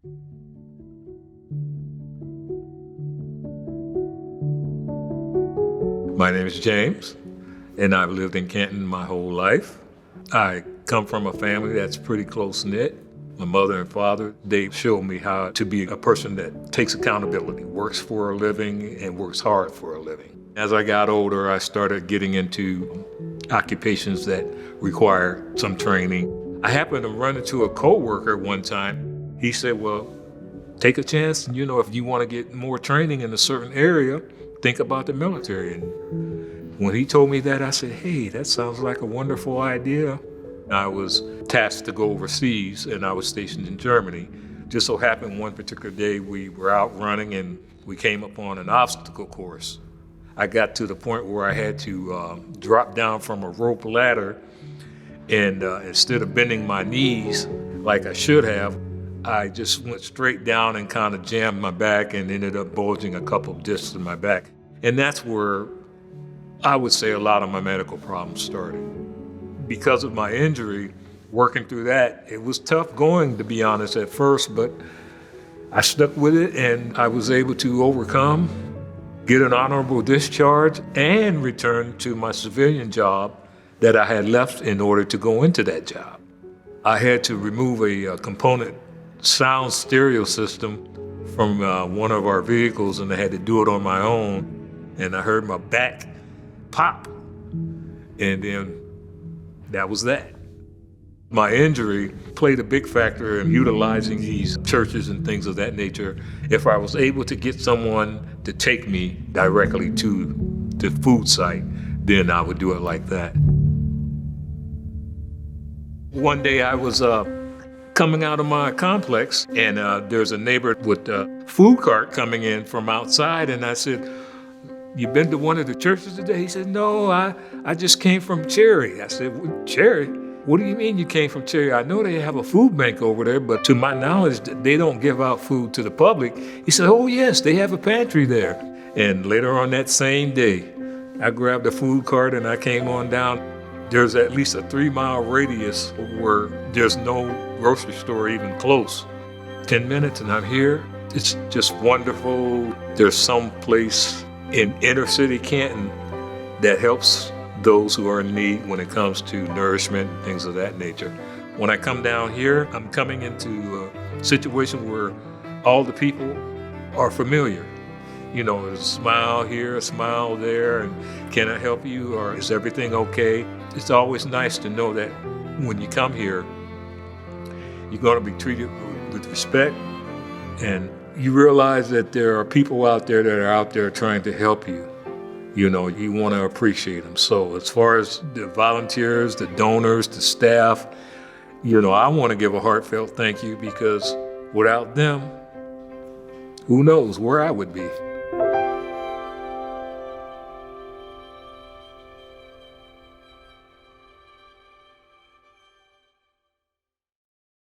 My name is James, and I've lived in Canton my whole life. I come from a family that's pretty close-knit. My mother and father, they showed me how to be a person that takes accountability, works for a living, and works hard for a living. As I got older, I started getting into occupations that require some training. I happened to run into a coworker one time. He said, well, take a chance, if you want to get more training in a certain area, think about the military. And when he told me that, I said, hey, that sounds like a wonderful idea. I was tasked to go overseas, and I was stationed in Germany. Just so happened one particular day we were out running and we came upon an obstacle course. I got to the point where I had to drop down from a rope ladder, and instead of bending my knees like I should have, I just went straight down and kind of jammed my back and ended up bulging a couple of discs in my back. And that's where I would say a lot of my medical problems started. Because of my injury, working through that, it was tough going, to be honest, at first, but I stuck with it and I was able to overcome, get an honorable discharge, and return to my civilian job that I had left in order to go into that job. I had to remove a component sound stereo system from one of our vehicles, and I had to do it on my own, and I heard my back pop, and then that was that. My injury played a big factor in utilizing these churches and things of that nature. If I was able to get someone to take me directly to the food site, then I would do it like that. One day I was coming out of my complex, and there's a neighbor with a food cart coming in from outside, and I said, you been to one of the churches today? He said, no, I just came from Cherry. I said, Cherry? What do you mean you came from Cherry? I know they have a food bank over there, but to my knowledge, they don't give out food to the public. He said, oh yes, they have a pantry there. And later on that same day, I grabbed a food cart and I came on down. There's at least a 3-mile radius where there's no grocery store even close. 10 minutes and I'm here. It's just wonderful. There's some place in inner city Canton that helps those who are in need when it comes to nourishment and things of that nature. When I come down here, I'm coming into a situation where all the people are familiar. There's a smile here, a smile there, and can I help you, or is everything okay? It's always nice to know that when you come here, you're going to be treated with respect, and you realize that there are people out there that are out there trying to help you. You want to appreciate them. So as far as the volunteers, the donors, the staff, I want to give a heartfelt thank you, because without them, who knows where I would be.